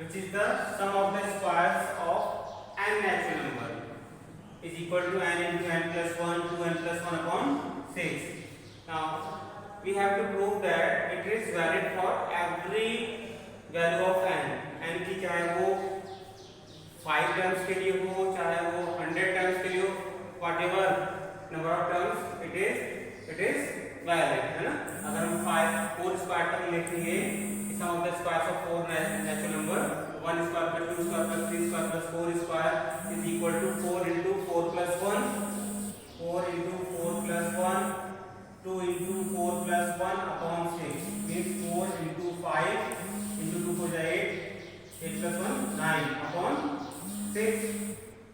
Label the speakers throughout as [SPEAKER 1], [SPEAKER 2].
[SPEAKER 1] which is the sum of the squares of n natural number is equal to n into n plus 1 2n plus 1 upon 6. Now we have to prove that it is valid for every value of n की चाहे वो 5 terms के लिए हो, चाहे वो 100 terms के लिए हो, whatever number of terms it is valid, है ना. अगर हम 4 स्क्वायर तक लिखेंगे, sum of the squares of 4 natural number 1 square plus 2 square plus 3 square plus 4 square is equal to 4 into 4 plus 1, 4 into 4 plus 1, 2 into 4 plus 1 upon 6 means 4 into 5 into 2 हो जाए 8 plus 1 9 upon 6,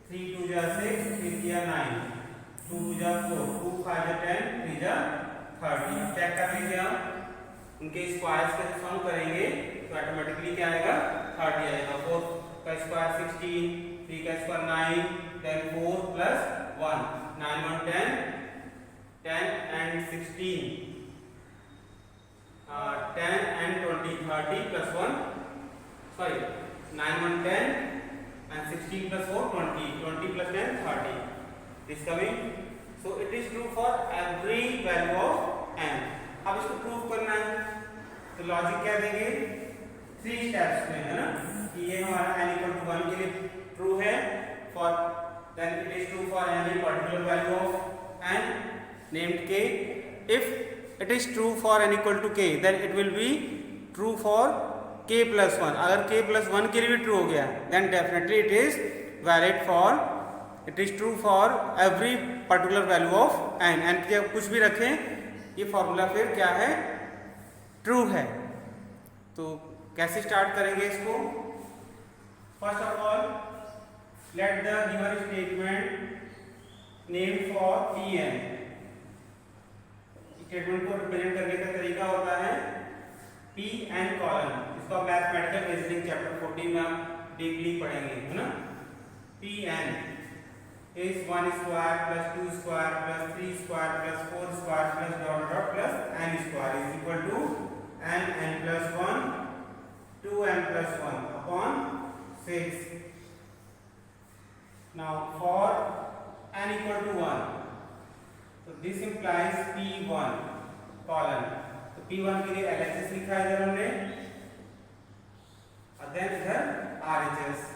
[SPEAKER 1] 3 2 जा 6, 3 जा 9, 2 2 जा 4, 2 5 जा 10, 3 जा 30. अब चेक कर लीजिए आप उनके स्क्वायर्स का सम करेंगे तो ऑटोमेटिकली क्या आएगा 30 आएगा. 4 का स्क्वायर 16, 3 का square 9, then 4 plus 1, 9 1 10, 10 and 16, 10 and 20 30 plus 1, sorry 9 1 10 and 16 plus 4 20, 20 plus 10 30 is coming. So it is true for every value of n. अब इसको प्रूव करना है तो लॉजिक क्या देंगे 3 स्टेप्स में, है ना, कि ये हमारा n equal to 1 के लिए ट्रू है, for then it is true for any particular value of n named k. If it is true for n equal to k then it will be true for k plus 1. अगर k plus 1 के लिए भी true हो गया then definitely it is valid for, it is true for every particular value of n. n के कुछ भी रखें ये फॉर्मूला फिर क्या है ट्रू है. तो कैसे स्टार्ट करेंगे इसको. First of all let the given statement name for Pn. Statement को रिप्रेजेंट करने का तरीका होता है Pn कॉलन. इसको मैथमेटिकल रीजनिंग चैप्टर 14 में आप डीपली पढ़ेंगे, है ना. Pn is 1 square plus 2 square plus 3 square plus 4 square plus dot dot plus n square is equal to n plus 1 2n plus 1 upon 6. Now for n equal to 1, so this implies P1 colon. तो P1 के लिए LHS लिखा है इधर हमने और then इधर RHS.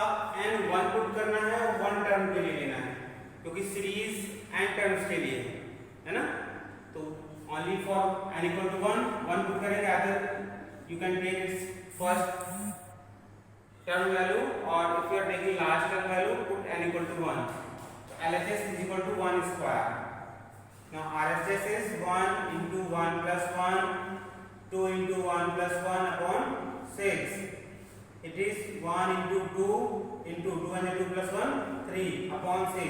[SPEAKER 1] अब n 1 पुट करना है और 1 टर्म के लिए लेना है क्योंकि सीरीज n टर्म्स के लिए है ना. तो only for n equal to 1 put करेंगे. Other you can take its first term value और if you are taking last term value put n equal to 1. तो LHS is equal to 1 square. Now RHS is 1 into 1 plus 1, 2 into 1 plus 1 upon 6. It is 1 into 2 into 2 and 2 plus 1 3 upon 6.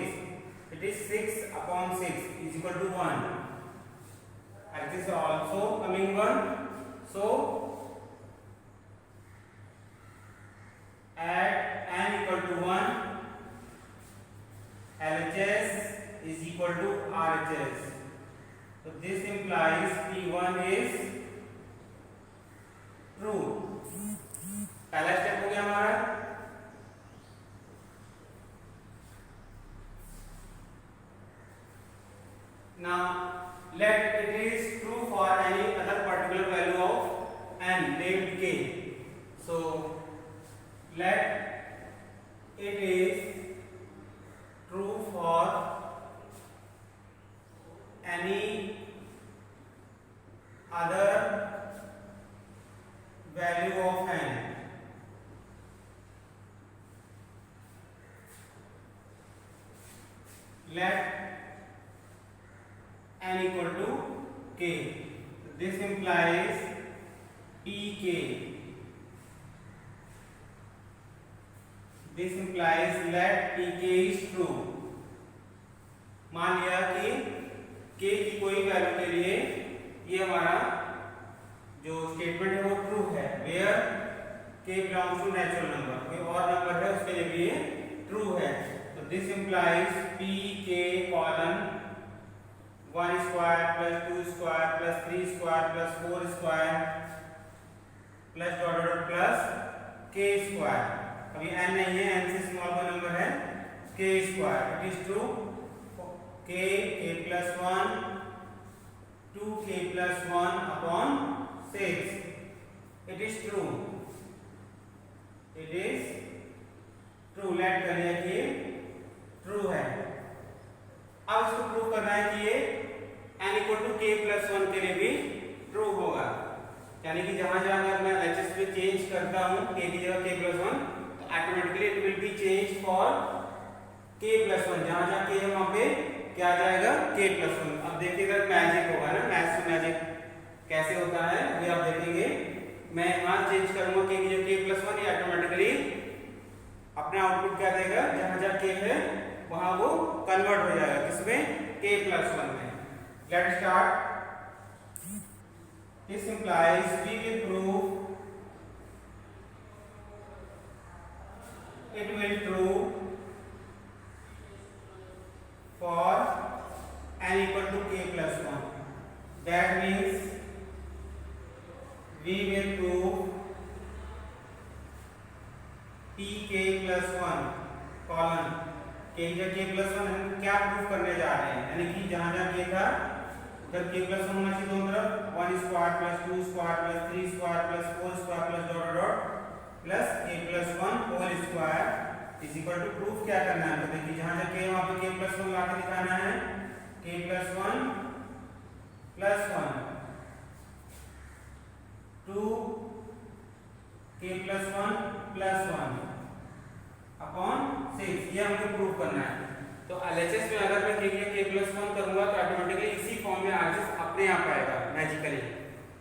[SPEAKER 1] It is 6 upon 6 is equal to 1. And this is also coming 1. So at n equal to 1, LHS is equal to RHS. So this implies P1 is true. पहला step हो गया हमारा. Now let it is true for any other particular value of n named k. So let it is true for any other value of n. Let n equal to k. This implies pk. This implies let pk is true. मान लिया कि k की कोई value के लिए ये हमारा जो स्टेटमेंट है वो ट्रू है. Where k belongs to natural number, कोई और नंबर है उसके लिए भी ये ट्रू है. तो this implies pk colon 1 square plus 2 square plus 3 square plus 4 square plus dot dot plus के स्क्वायर। अभी n नहीं है, n से स्मॉल का नंबर है के स्क्वायर। इट इज ट्रू के plus 1 2k plus 1 upon 6. It is true. It is true. Let कर लिया कि ये ट्रू है। अब इसको प्रूव करना है कि ये n equal to k plus 1 के लिए भी ट्रू होगा। यानी कि जहां जहां अगर मैं एचएस में चेंज करता हूं k की जगह k प्लस 1 तो automatically it will be change for k plus 1। जहां जहां k है वहां पे क्या आ जाएगा k प्लस 1। अब देखिएगा मैजिक होगा ना, मैथ्स में मैजिक कैसे होता है ये आप देखेंगे। मैं वहां चेंज करूंगा k की जगह k प्लस 1, ये ऑटोमेटिकली अपना आउटपुट क्या देगा, जहां जहां k है वहां वो कन्वर्ट हो जाएगा किसमें, k प्लस 1 में। Let's start. This implies we will prove it will true for n equal to k plus 1. That means we will prove pk plus 1 colon k जगह k plus 1 हम क्या प्रूव करने जा रहे हैं, यानी कि जहां जहां k था उधर k plus 1 होना चाहिए दोनों तरफ। 1 square plus 2 square plus 3 square plus 4 square plus dot dot plus k plus 1 whole square is equal to proof क्या करना है। तो देखिए जहां जहां k वहां पे k प्लस 1 ला के दिखाना है। k plus 1 plus 1 2 k plus 1 plus 1 upon 6, ये हमको प्रूव करना है। तो एलएचएस में अगर मैं k प्लस 1 करूंगा तो ऑटोमेटिकली इसी फॉर्म में आंसर अपने आप आएगा मैजिकली।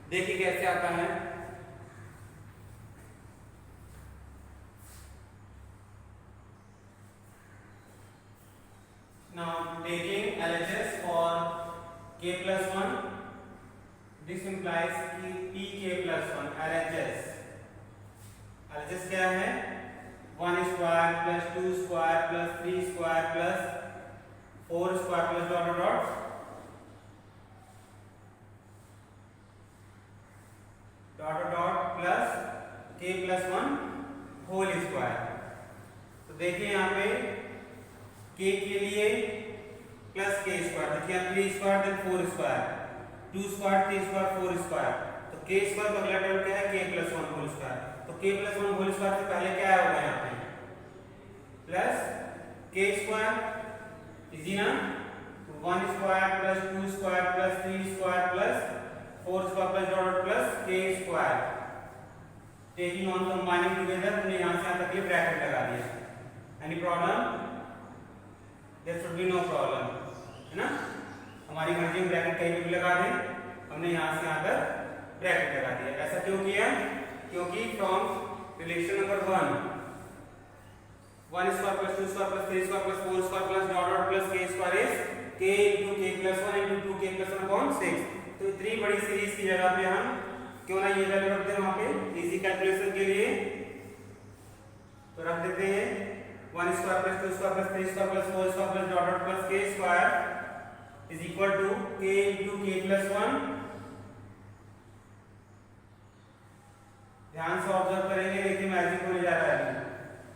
[SPEAKER 1] देखिए कैसे आता है। Now taking LHS for k plus 1, this implies कि pk plus 1 LHS। LHS क्या है, 1 square plus 2 square plus 3 square plus 4 square plus dot dot dot dot plus k plus 1 whole square. तो देखिए यहाँ पे k के लिए प्लस k स्क्वायर, देखिए 3 square then 4 square, 2 square 3 square 4 square, तो k स्क्वायर का अगला टर्म क्या है k प्लस 1 होल स्क्वायर। तो k प्लस 1 होल स्क्वायर से पहले क्या होगा यहाँ पे प्लस k स्क्वायर इजी ना, 1 square plus 2 square plus 3 square plus 4 square plus dot plus k square. Taking on combining together हमने यहाँ से यहाँ तक ये ब्रैकेट लगा दिया। Any problem? There should be no problem, है ना। हमारी मर्जी में ब्रैकेट कहीं भी लगा दें, हमने यहाँ से यहाँ तक ब्रैकेट लगा दिया। ऐसा क्यों किया, क्योंकि from relation number 1 square plus 2 square plus 3 square plus 4 square plus dot dot plus k square is k into k plus 1 into 2k plus 1 upon 6। तो इतनी बड़ी सीरीज की जगह पे हम क्यों ना ये वैल्यू रख दें वहाँ पे इजी कैलकुलेशन के लिए। तो रख देते हैं 1 square plus 2 square plus 3 square plus 4 square plus dot dot plus k square is equal to k into k plus 1। ध्यान से ऑब्जर्व करेंगे, देखिए मैजिक होने जा रहा है।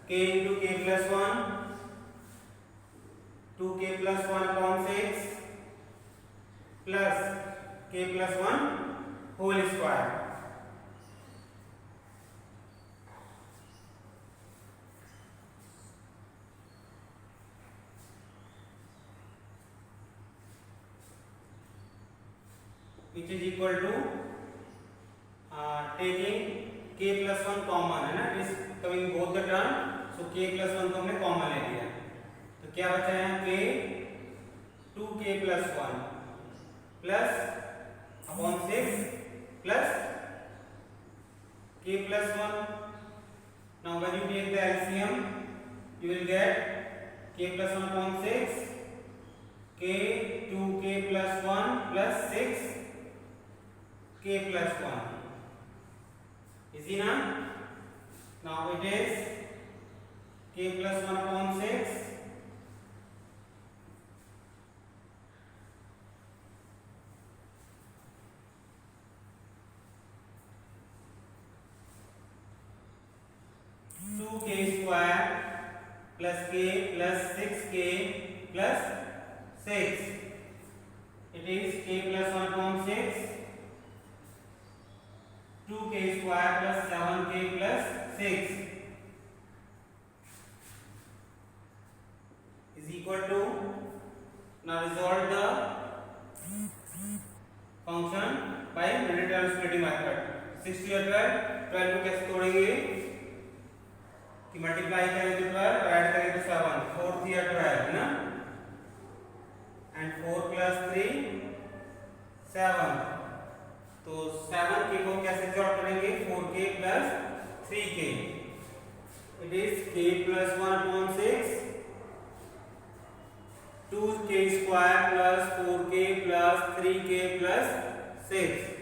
[SPEAKER 1] k into k plus 1 2k plus 1 upon 6 plus k plus 1 whole square। which is equal to taking k plus 1 common है ना, इस coming both the term, so k plus 1 को हमने कॉमन ले लिया। तो क्या बचा है k 2k plus 1 plus upon 6 plus k plus 1। now when you take the LCM you will get k plus 1 upon 6 k 2k plus 1 plus 6 k plus 1 easy na। now it is k plus 1 upon 6 k plus k plus 6k plus 6. It is k plus 1 upon 6, 2k square plus 7k plus 6 is equal to, now resolve the function by unit term splitting method. 6 to 12, 12 को कैसे तोड़ेंगे कि multiply करें तो 12 और add करें तो 7, 4 3 12 है ना, एंड 4 plus 3 7, तो 7k को कैसे रिजॉल्व करेंगे, 4k plus 3k, it is k plus 1 upon 6, 2k square plus 4k plus 3k plus 6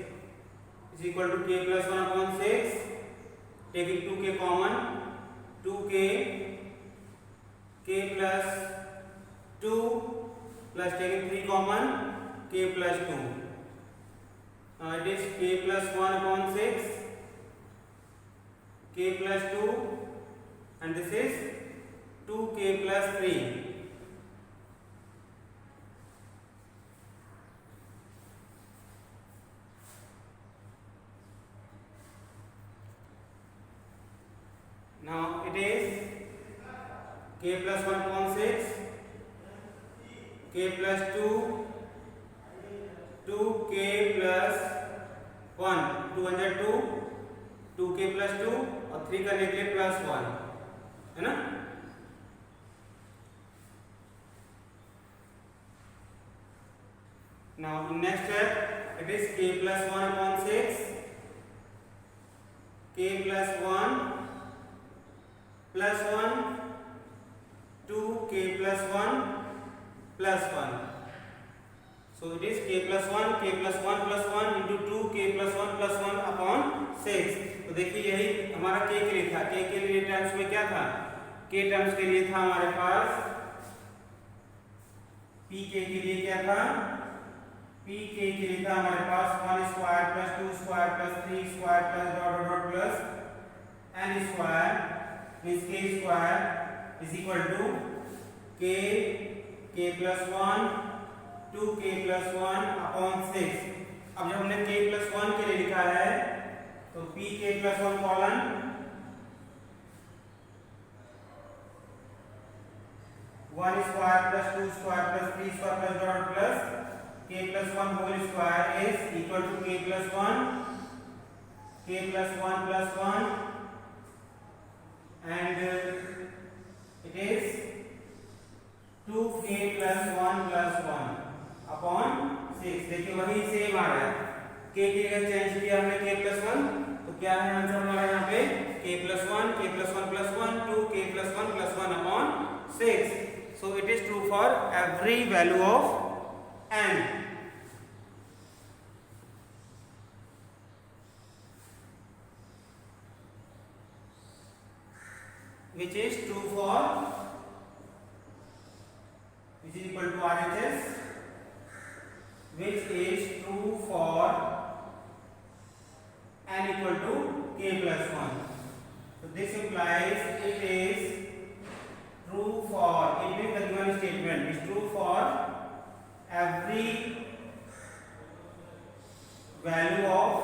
[SPEAKER 1] is equal to k plus 1 upon 6, taking 2k common, 2k, k plus 2 plus taking 3 common, k plus 2. Now it is k plus 1 upon 6, k plus 2, and this is 2k plus 3. Now it is k plus 1 upon 6, k plus 2, 2k plus 1, 2 2k plus 2 और 3 करने के लिए plus 1 है ना. Now in next step it is k plus 1 upon 6, k plus 1 plus 1, 2k plus 1 plus 1. So it is k plus 1 plus 1 into 2k plus 1 plus 1 upon 6. तो देखिए यही हमारा k के लिए था. k के लिए टर्म्स में क्या था, k टर्म्स के लिए था हमारे पास pk के लिए क्या था, pk के लिए था हमारे पास 1 square plus 2 square plus 3 square plus dot dot dot plus n square means k square is equal to k plus 1, 2k plus 1 upon 6. अब जब हमने k plus 1 के लिए लिखा है तो pk plus 1 colon 1 square plus 2 square plus 3 square plus dot plus k plus 1 whole square is equal to k plus 1 plus 1 and it is 2k plus 1 plus 1 upon 6. देखिए वही सेम आ रहा है, k की जगह चेंज किया हमने k plus 1, तो क्या है आंसर हमारा यहाँ पे k plus 1 plus 1 2k plus 1 plus 1 upon 6. So it is true for every value of n. Which is true for, which is equal to RHS, which is true for n equal to k plus 1. So this implies it is true for, it means the given statement is true for every value of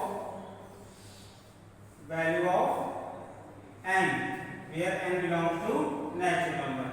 [SPEAKER 1] n where n belongs to natural number.